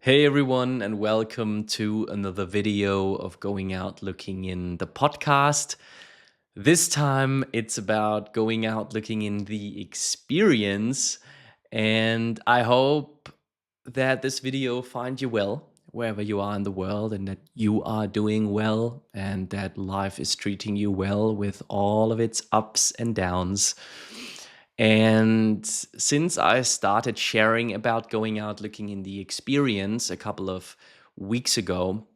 Hey everyone, and welcome to another video of Going Out Looking in the podcast. This time it's about going out looking in the experience, and I hope that this video finds you well wherever you are in the world and that you are doing well and that life is treating you well with all of its ups and downs. And since I started sharing about going out looking in the experience a couple of weeks ago,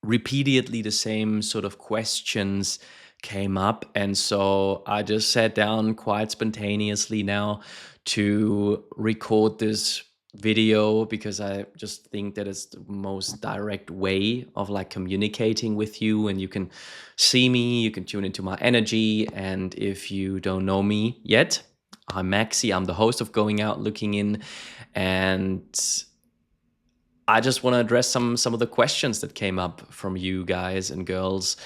repeatedly the same sort of questions came up. And so I just sat down quite spontaneously now to record this video because I just think that it's the most direct way of like communicating with you, and you can see me, you can tune into my energy. And if you don't know me yet, I'm Maxi. I'm the host of Going Out Looking In, and I just want to address some of the questions that came up from you guys and girls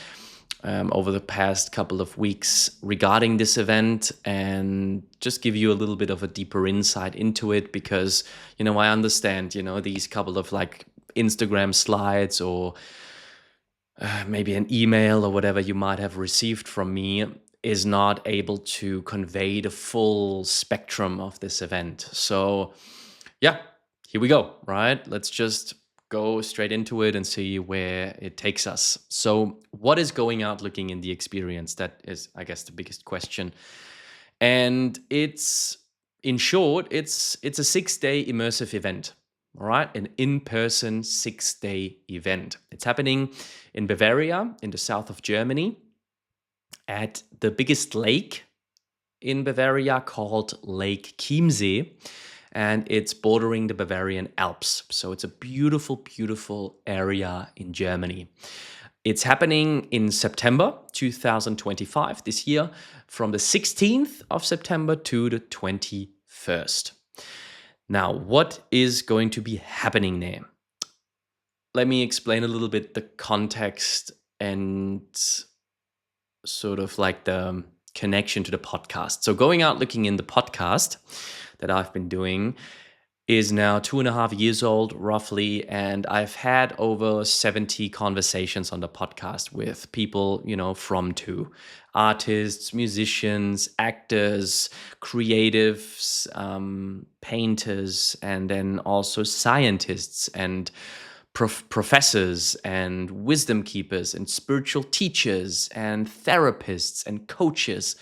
over the past couple of weeks regarding this event, and just give you a little bit of a deeper insight into it, because I understand these couple of like Instagram slides or maybe an email or whatever you might have received from me is not able to convey the full spectrum of this event. So yeah, here we go, right? Let's just go straight into it and see where it takes us. So, what is going out looking in the experience? That is, I guess, the biggest question. And in short, it's a 6-day immersive event. All right, an in-person 6-day event. It's happening in Bavaria, in the south of Germany, at the biggest lake in Bavaria called Lake Chiemsee, and it's bordering the Bavarian Alps. So it's a beautiful, beautiful area in Germany. It's happening in September 2025, this year, from the 16th of September to the 21st. Now, what is going to be happening there? Let me explain a little bit the context and sort of like the connection to the podcast. So, going out looking in the podcast that I've been doing is now 2.5 years old, roughly. And I've had over 70 conversations on the podcast with people, from to artists, musicians, actors, creatives, painters, and then also scientists and professors and wisdom keepers and spiritual teachers and therapists and coaches.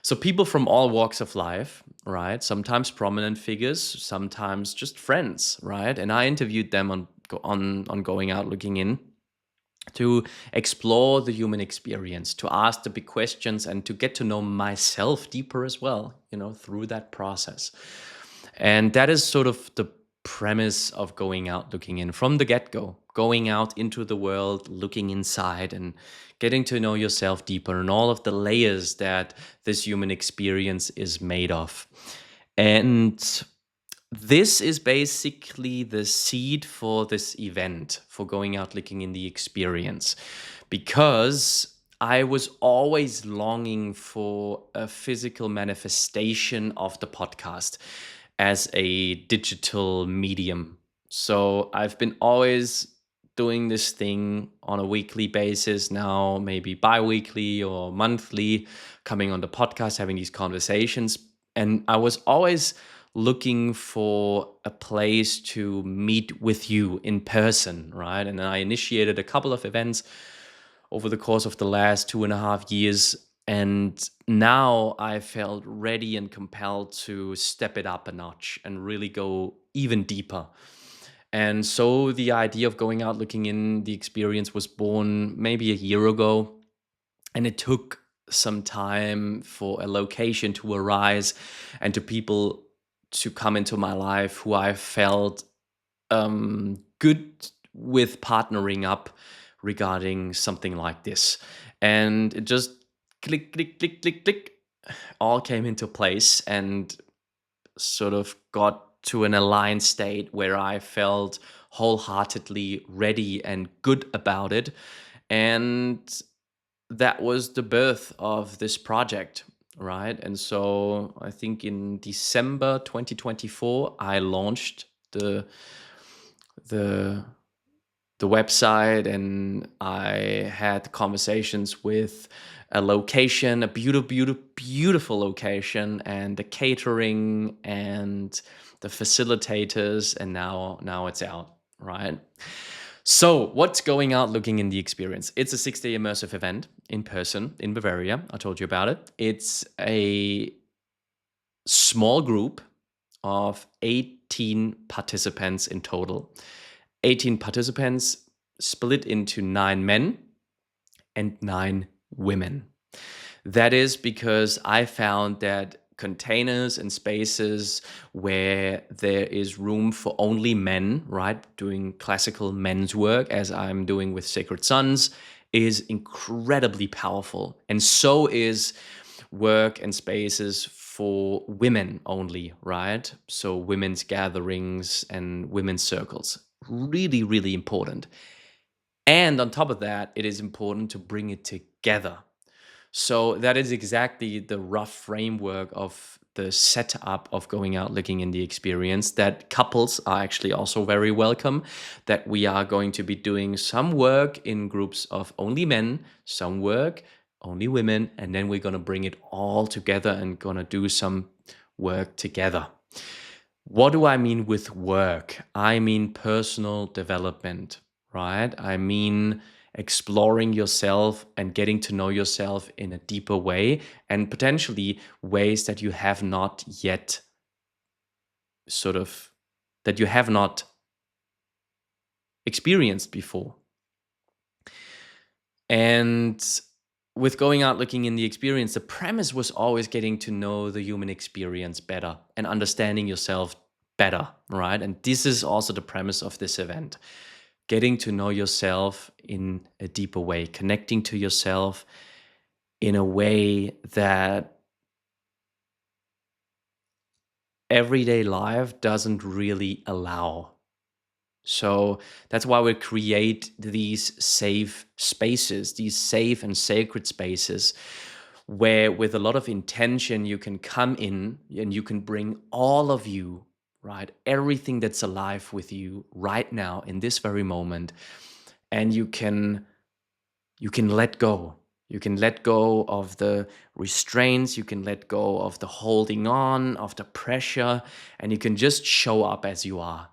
So people from all walks of life, right? Sometimes prominent figures, sometimes just friends, right? And I interviewed them on Going Out Looking In to explore the human experience, to ask the big questions, and to get to know myself deeper as well, through that process. And that is sort of the premise of Going Out Looking In from the get-go, going out into the world, looking inside and getting to know yourself deeper and all of the layers that this human experience is made of. And this is basically the seed for this event, for Going Out Looking in the experience, because I was always longing for a physical manifestation of the podcast as a digital medium. So I've been always doing this thing on a weekly basis now, maybe bi-weekly or monthly, coming on the podcast, having these conversations. And I was always looking for a place to meet with you in person, right? And I initiated a couple of events over the course of the last 2.5 years. And now I felt ready and compelled to step it up a notch and really go even deeper. And so the idea of Going Out Looking in the experience was born maybe a year ago. And it took some time for a location to arise and to people to come into my life who I felt good with partnering up regarding something like this. And it just click, click, click, click, click, all came into place and sort of got to an aligned state where I felt wholeheartedly ready and good about it. And that was the birth of this project, right? And so I think in December 2024, I launched the the the website, and I had conversations with a location, a beautiful location, and the catering and the facilitators, and now it's out, right? So, what's going out looking in the experience? It's a 6-day immersive event in person in Bavaria. I told you about it. It's a small group of 18 participants in total. 18 participants split into 9 men and 9 women. That is because I found that containers and spaces where there is room for only men, right, doing classical men's work, as I'm doing with Sacred Sons, is incredibly powerful. And so is work and spaces for women only, right? So women's gatherings and women's circles. Really, really important. And on top of that, it is important to bring it together. So that is exactly the rough framework of the setup of going out looking in the experience, that couples are actually also very welcome, that we are going to be doing some work in groups of only men, some work only women, and then we're going to bring it all together and going to do some work together. What do I mean with work? I mean personal development, right? I mean exploring yourself and getting to know yourself in a deeper way, and potentially ways that you have not yet sort of that you have not experienced before. And with going out looking in the experience, the premise was always getting to know the human experience better and understanding yourself better, right? And this is also the premise of this event: getting to know yourself in a deeper way, connecting to yourself in a way that everyday life doesn't really allow. So that's why we create these safe spaces, these safe and sacred spaces, where with a lot of intention you can come in and you can bring all of you, right? Everything that's alive with you right now in this very moment. And you can let go. You can let go of the restraints, you can let go of the holding on, of the pressure, and you can just show up as you are.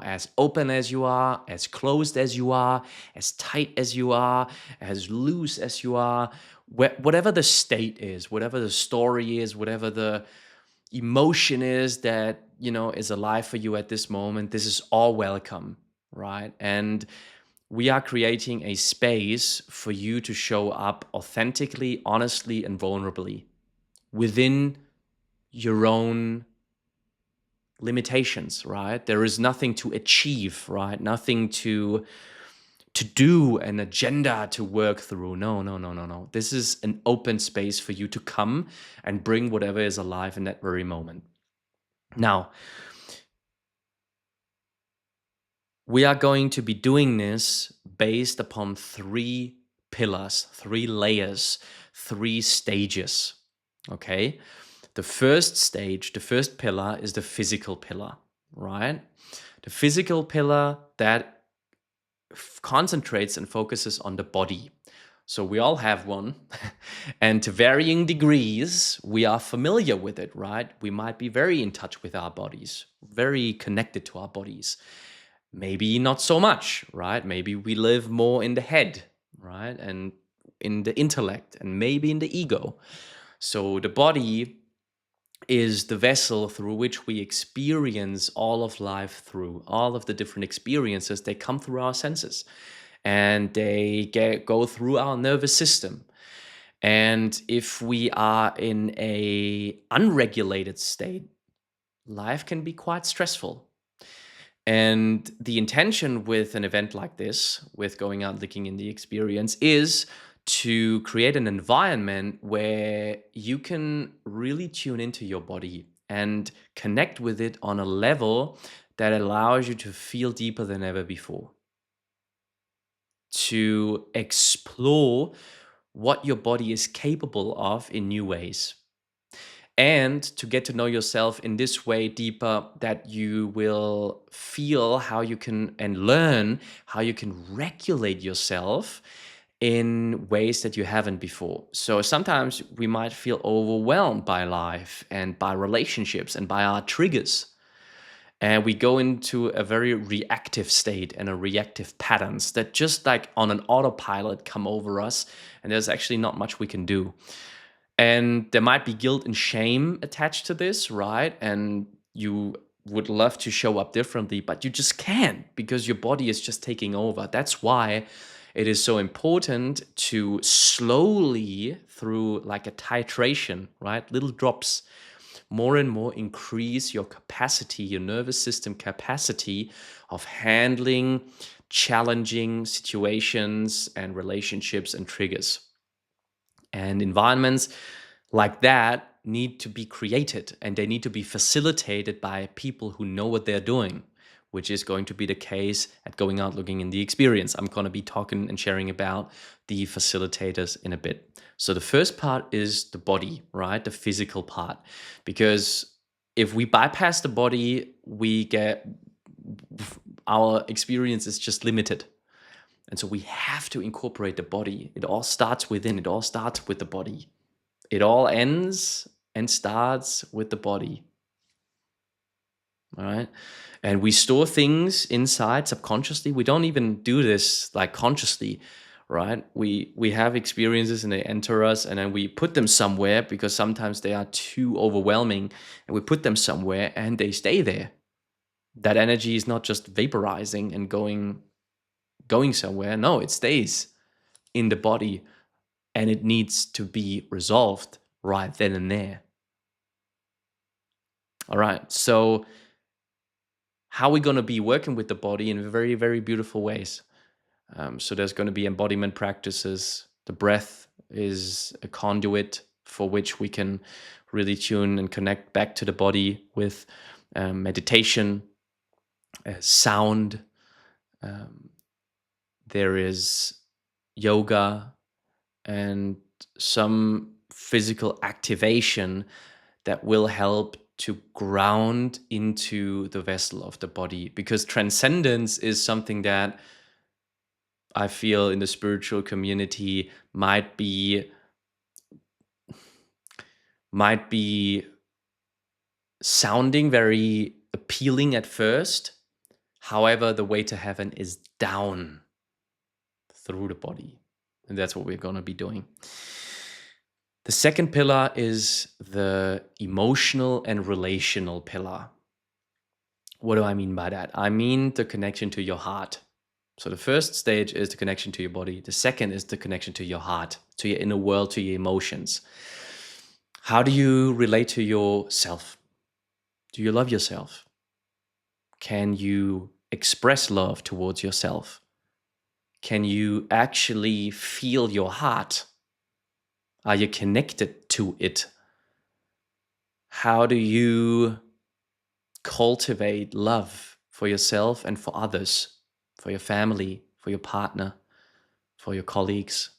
As open as you are, as closed as you are, as tight as you are, as loose as you are, whatever the state is, whatever the story is, whatever the emotion is that, is alive for you at this moment, this is all welcome, right? And we are creating a space for you to show up authentically, honestly, and vulnerably within your own limitations, right? There is nothing to achieve, right? Nothing to do, an agenda to work through. No, no, no, no, no. This is an open space for you to come and bring whatever is alive in that very moment. Now, we are going to be doing this based upon 3 pillars, 3 layers, 3 stages. Okay? The first stage, the first pillar is the physical pillar, right? The physical pillar that concentrates and focuses on the body. So we all have one, and to varying degrees, we are familiar with it, right? We might be very in touch with our bodies, very connected to our bodies. Maybe not so much, right? Maybe we live more in the head, right? And in the intellect, and maybe in the ego. So the body is the vessel through which we experience all of life through. All of the different experiences, they come through our senses, and they go through our nervous system. And if we are in a unregulated state, life can be quite stressful. And the intention with an event like this, with going out looking in the experience, is to create an environment where you can really tune into your body and connect with it on a level that allows you to feel deeper than ever before, to explore what your body is capable of in new ways. and to get to know yourself in this way deeper, that you will feel how you can and learn how you can regulate yourself in ways that you haven't before. So sometimes we might feel overwhelmed by life and by relationships and by our triggers, and we go into a very reactive state and a reactive patterns that just like on an autopilot come over us, and there's actually not much we can do. And there might be guilt and shame attached to this, right? And you would love to show up differently, but you just can't because your body is just taking over. That's why it is so important to slowly, through like a titration, right? Little drops, more and more increase your capacity, your nervous system capacity of handling challenging situations and relationships and triggers. And environments like that need to be created, and they need to be facilitated by people who know what they're doing, which is going to be the case at Going Out Looking in the Experience. I'm going to be talking and sharing about the facilitators in a bit. So the first part is the body, right? The physical part. Because if we bypass the body, we get our experience is just limited. And so we have to incorporate the body. It all starts within, it all starts with the body. It all ends and starts with the body. All right. And we store things inside subconsciously. We don't even do this like consciously, right? We have experiences and they enter us, and then we put them somewhere because sometimes they are too overwhelming, and we put them somewhere and they stay there. That energy is not just vaporizing and going somewhere. No, it stays in the body, and it needs to be resolved right then and there. All right. So how are we going to be working with the body in very, very beautiful ways? So there's going to be embodiment practices. The breath is a conduit for which we can really tune and connect back to the body with meditation, sound. There is yoga and some physical activation that will help to ground into the vessel of the body, because transcendence is something that I feel in the spiritual community might be sounding very appealing at first. However, the way to heaven is down through the body, and that's what we're going to be doing. The second pillar is the emotional and relational pillar. What do I mean by that? I mean the connection to your heart. So the first stage is the connection to your body. The second is the connection to your heart, to your inner world, to your emotions. How do you relate to yourself? Do you love yourself? Can you express love towards yourself? Can you actually feel your heart? Are you connected to it? How do you cultivate love for yourself and for others, for your family, for your partner, for your colleagues?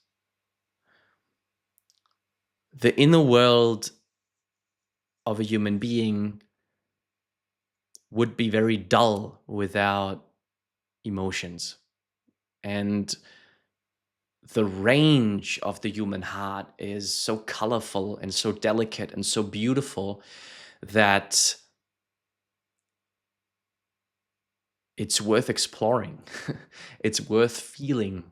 The inner world of a human being would be very dull without emotions. And the range of the human heart is so colorful and so delicate and so beautiful that it's worth exploring. It's worth feeling.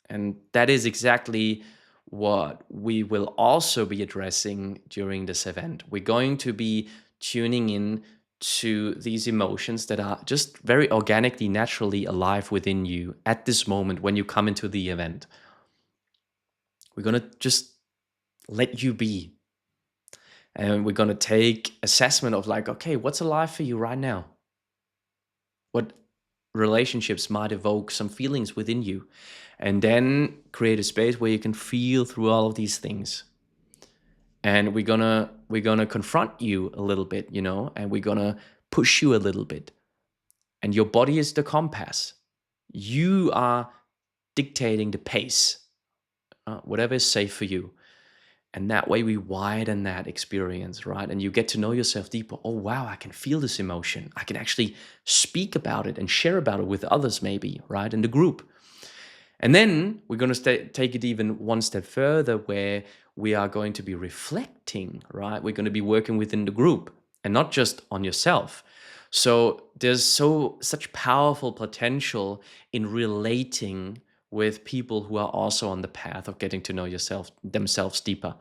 And that is exactly what we will also be addressing during this event. We're going to be tuning in to these emotions that are just very organically, naturally alive within you at this moment when you come into the event. We're going to just let you be. And we're going to take assessment of like, okay, what's alive for you right now? What relationships might evoke some feelings within you? And then create a space where you can feel through all of these things. And we're gonna confront you a little bit, and we're gonna push you a little bit. And your body is the compass. You are dictating the pace, whatever is safe for you. And that way we widen that experience, right? And you get to know yourself deeper. Oh, wow, I can feel this emotion. I can actually speak about it and share about it with others, maybe, right? In the group. And then we're going to take it even one step further where we are going to be reflecting, right? We're going to be working within the group and not just on yourself. So there's such powerful potential in relating with people who are also on the path of getting to know themselves deeper.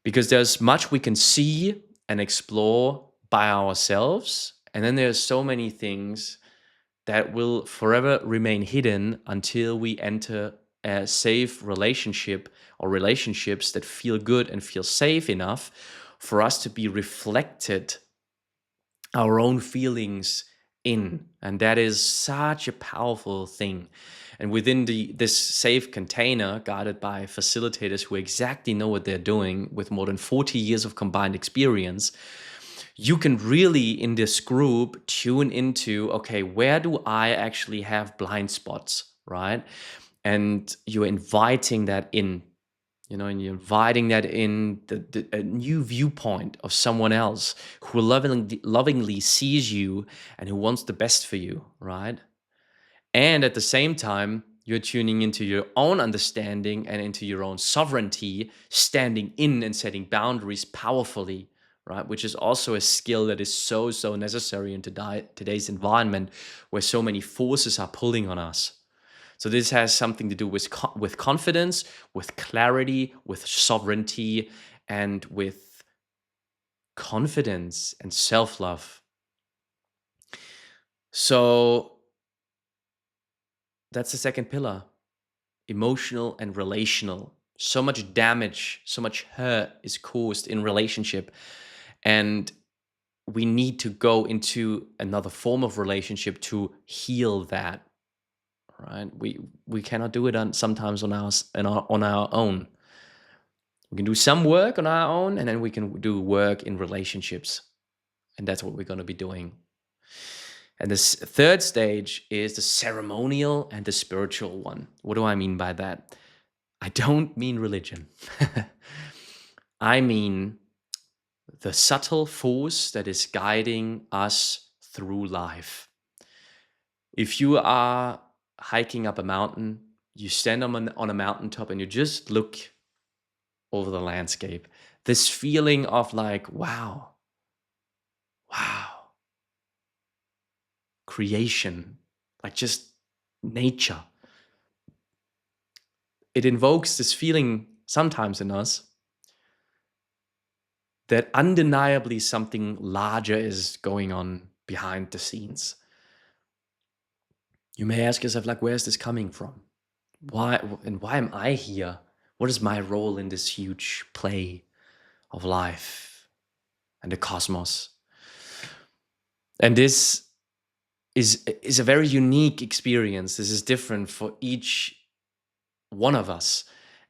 Because there's much we can see and explore by ourselves. And then there's so many things that will forever remain hidden until we enter a safe relationship or relationships that feel good and feel safe enough for us to be reflected our own feelings in. And that is such a powerful thing. And within this safe container guarded by facilitators who exactly know what they're doing with more than 40 years of combined experience, you can really in this group tune into, okay, where do I actually have blind spots, right? And you're inviting that in, and you're inviting that in a new viewpoint of someone else who lovingly sees you and who wants the best for you, right? And at the same time, you're tuning into your own understanding and into your own sovereignty, standing in and setting boundaries powerfully, right? Which is also a skill that is so necessary in today's environment where so many forces are pulling on us. So this has something to do with confidence, with clarity, with sovereignty, and with confidence and self-love. So that's the second pillar, emotional and relational. So much damage, so much hurt is caused in relationship. And we need to go into another form of relationship to heal that, right? We cannot do it sometimes on our own. We can do some work on our own, and then we can do work in relationships. And that's what we're going to be doing. And this third stage is the ceremonial and the spiritual one. What do I mean by that? I don't mean religion. I mean the subtle force that is guiding us through life. If you are hiking up a mountain, you stand on a mountaintop and you just look over the landscape. This feeling of like, wow, creation, like just nature. It invokes this feeling sometimes in us that undeniably something larger is going on behind the scenes. You may ask yourself, like, where's this coming from? Why am I here? What is my role in this huge play of life and the cosmos? And this is a very unique experience. This is different for each one of us.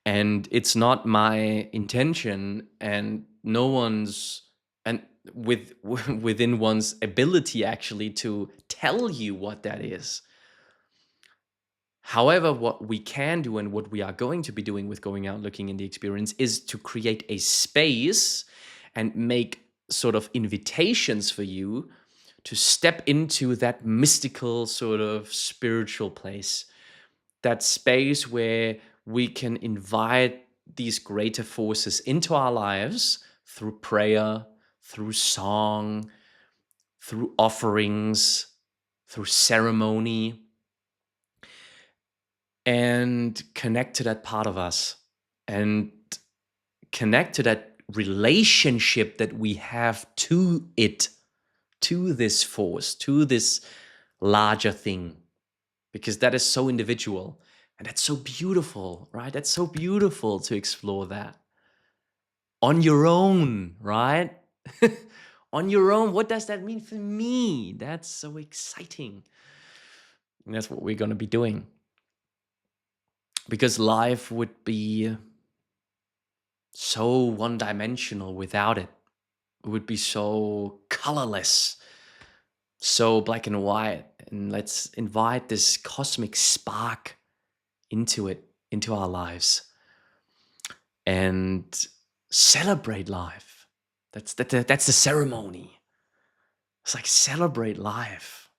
And it's not my intention and no one's and within one's ability actually to tell you what that is. However, what we can do and what we are going to be doing with Going Out Looking in the Experience is to create a space and make sort of invitations for you to step into that mystical sort of spiritual place, that space where we can invite these greater forces into our lives through prayer, through song, through offerings, through ceremony, and connect to that part of us and connect to that relationship that we have to it, to this force, to this larger thing, because that is so individual and that's so beautiful, right? That's so beautiful to explore that on your own, right? On your own. What does that mean for me? That's so exciting. And that's what we're going to be doing. Because life would be so one-dimensional without it. It would be so colorless, so black and white. And let's invite this cosmic spark into it, into our lives. And celebrate life. That's the ceremony. It's like celebrate life.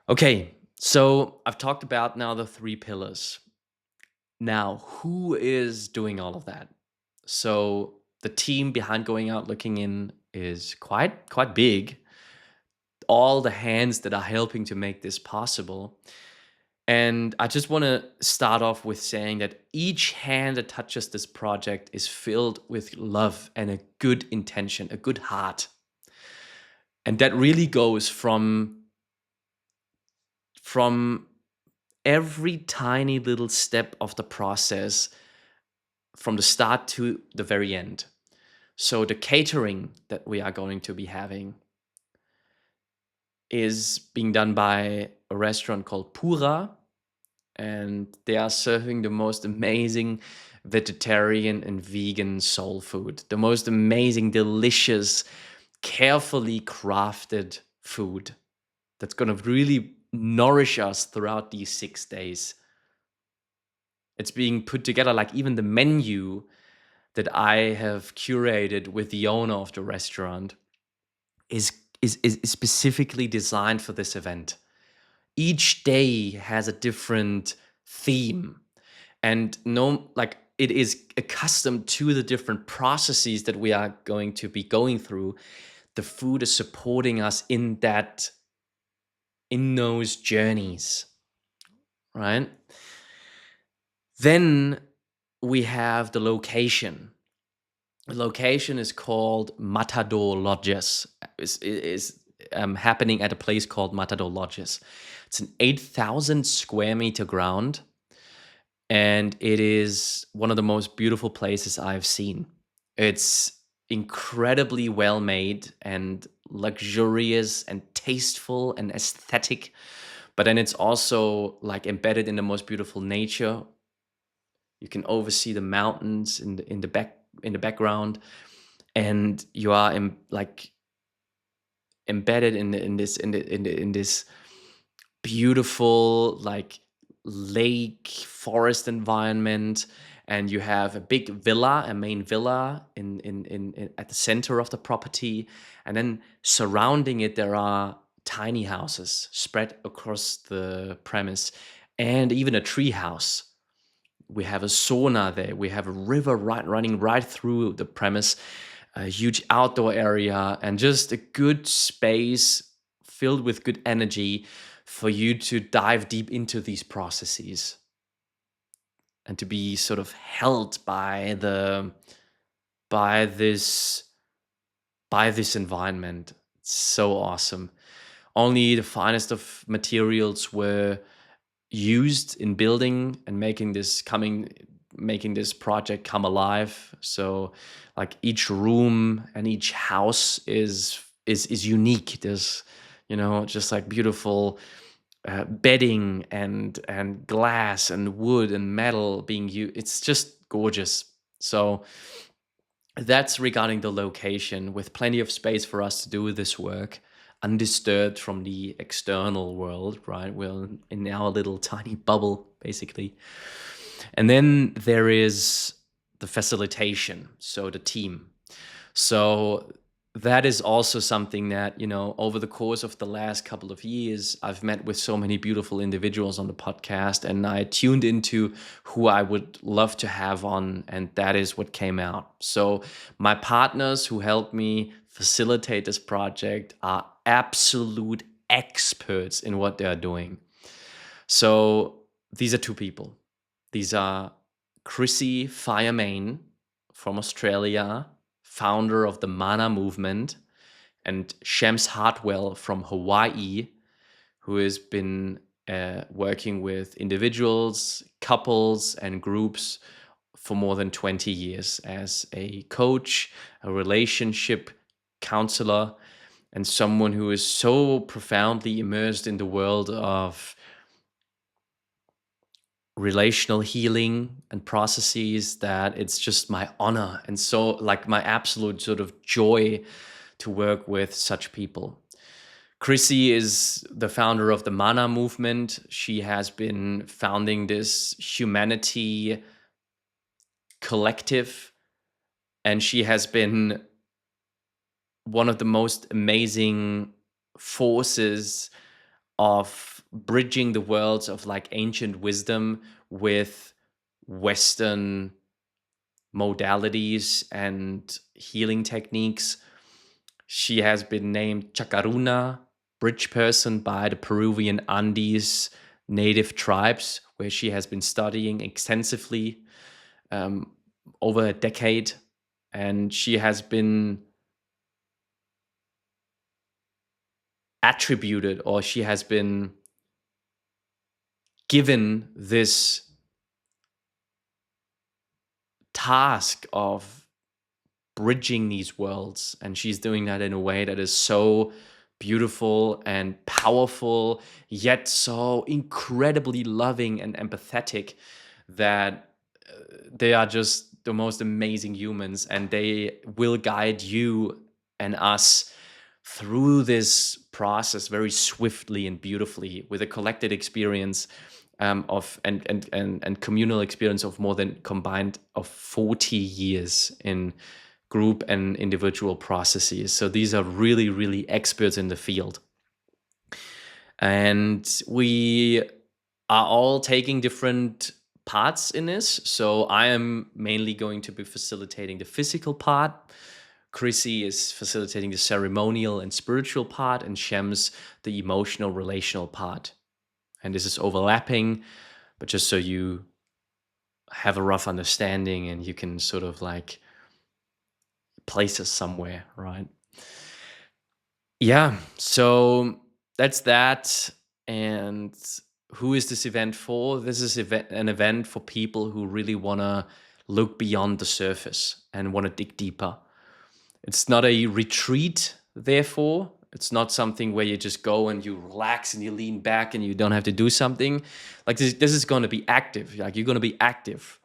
Okay, so I've talked about now the three pillars. Now, who is doing all of that? So the team behind Going Out Looking In is quite big. All the hands that are helping to make this possible. And I just want to start off with saying that each hand that touches this project is filled with love and a good intention, a good heart. And that really goes from every tiny little step of the process from the start to the very end. So the catering that we are going to be having is being done by a restaurant called Pura, and they are serving the most amazing vegetarian and vegan soul food, the most amazing, delicious, carefully crafted food that's going to really nourish us throughout these 6 days. It's being put together, like even the menu that I have curated with the owner of the restaurant is specifically designed for this event. Each day has a different theme, and no, like it is accustomed to the different processes that we are going to be going through. The food is supporting us in those journeys, right? Then we have the location. The location is called Matador Lodges. Is happening at a place called Matador Lodges. It's an 8,000 square meter ground, and it is one of the most beautiful places I've seen. It's incredibly well made and luxurious and tasteful and aesthetic, but then it's also like embedded in the most beautiful nature. You can oversee the mountains in the background, and you are like embedded in this beautiful like lake forest environment. And you have a big villa, a main villa in at the center of the property, and then surrounding it there are tiny houses spread across the premise, and even a tree house. We have a sauna there. We have a river running right through the premise, a huge outdoor area, and just a good space filled with good energy for you to dive deep into these processes and to be sort of held by this by this environment. It's so awesome. Only the finest of materials were used in building and making this project come alive. So like each room and each house is unique. There's just like beautiful bedding and glass and wood and metal being used. It's just gorgeous. So that's regarding the location, with plenty of space for us to do this work undisturbed from the external world, right? We're in our little tiny bubble, basically. And then there is the facilitation, so the team. So that is also something that, over the course of the last couple of years, I've met with so many beautiful individuals on the podcast, and I tuned into who I would love to have on, and that is what came out. So my partners who helped me facilitate this project are absolute experts in what they are doing. So these are two people. These are Chrissy Firemain from Australia, founder of the Mana movement, and Shams Hartwell from Hawaii, who has been working with individuals, couples, and groups for more than 20 years as a coach, a relationship counselor, and someone who is so profoundly immersed in the world of relational healing and processes that it's just my honor and so like my absolute sort of joy to work with such people. Chrissy is the founder of the Mana movement. She has been founding this humanity collective, and she has been one of the most amazing forces of bridging the worlds of like ancient wisdom with Western modalities and healing techniques. She has been named Chakaruna, bridge person, by the Peruvian Andes native tribes, where she has been studying extensively um, over a decade. And she has been attributed, or she has been given this task of bridging these worlds, and she's doing that in a way that is so beautiful and powerful, yet so incredibly loving and empathetic, that they are just the most amazing humans, and they will guide you and us through this process very swiftly and beautifully, with a collected experience of and communal experience of more than combined of 40 years in group and individual processes. So these are really, really experts in the field. And we are all taking different parts in this. So I am mainly going to be facilitating the physical part. Chrissy is facilitating the ceremonial and spiritual part, and Shems the emotional, relational part. And this is overlapping, but just so you have a rough understanding and you can sort of like place us somewhere, right? Yeah, so that's that. And who is this event for? This is an event for people who really want to look beyond the surface and want to dig deeper. It's not a retreat, therefore. It's not something where you just go and you relax and you lean back and you don't have to do something. Like this is going to be active. Like you're going to be active.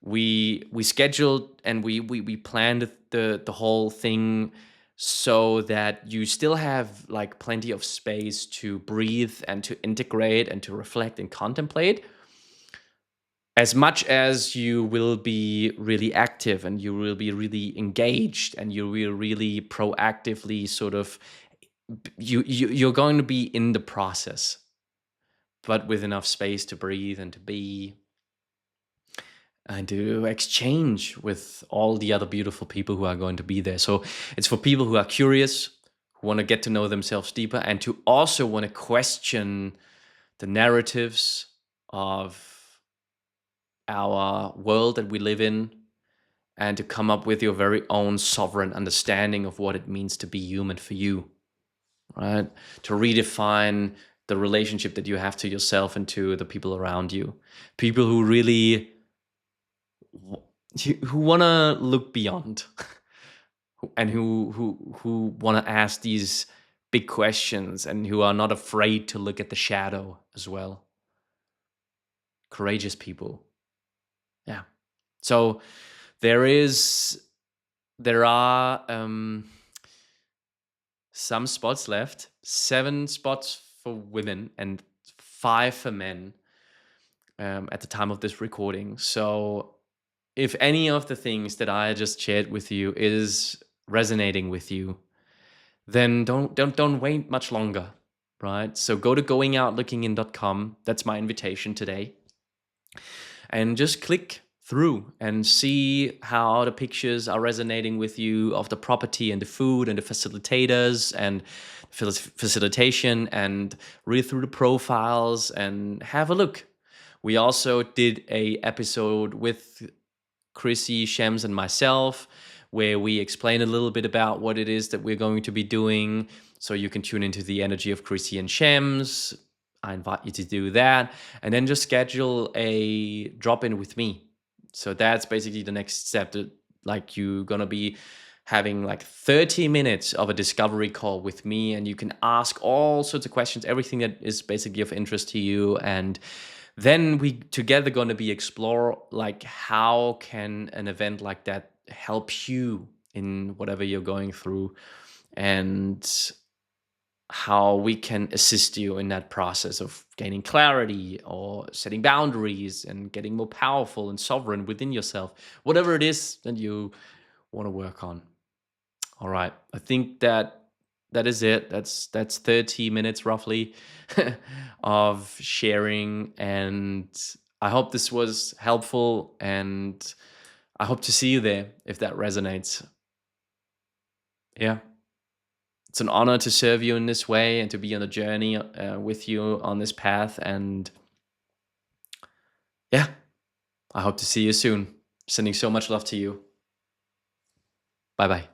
We scheduled and we planned the whole thing so that you still have like plenty of space to breathe and to integrate and to reflect and contemplate, as much as you will be really active and you will be really engaged and you will really proactively sort of you're going to be in the process, but with enough space to breathe and to be and to exchange with all the other beautiful people who are going to be there. So it's for people who are curious, who want to get to know themselves deeper, and to also want to question the narratives of our world that we live in, and to come up with your very own sovereign understanding of what it means to be human for you, right? To redefine the relationship that you have to yourself and to the people around you. People who really who want to look beyond and who want to ask these big questions and who are not afraid to look at the shadow as well. Courageous people. Yeah. So there are some spots left, 7 spots for women and 5 for men at the time of this recording. So if any of the things that I just shared with you is resonating with you, then don't wait much longer, right? So go to goingoutlookingin.com. That's my invitation today. And just click through and see how the pictures are resonating with you of the property and the food and the facilitators and facilitation, and read through the profiles and have a look. We also did a episode with Chrissy, Shems, and myself, where we explain a little bit about what it is that we're going to be doing. So you can tune into the energy of Chrissy and Shems. I invite you to do that. And then just schedule a drop-in with me. So that's basically the next step. That, like, you're going to be having like 30 minutes of a discovery call with me, and you can ask all sorts of questions, everything that is basically of interest to you. And then we together going to be explore like how can an event like that help you in whatever you're going through, and how we can assist you in that process of gaining clarity or setting boundaries and getting more powerful and sovereign within yourself, whatever it is that you want to work on. All right. I think that is it. That's 30 minutes roughly of sharing, and I hope this was helpful, and I hope to see you there if that resonates. Yeah. It's an honor to serve you in this way and to be on the journey with you on this path, and yeah, I hope to see you soon. Sending so much love to you. Bye bye.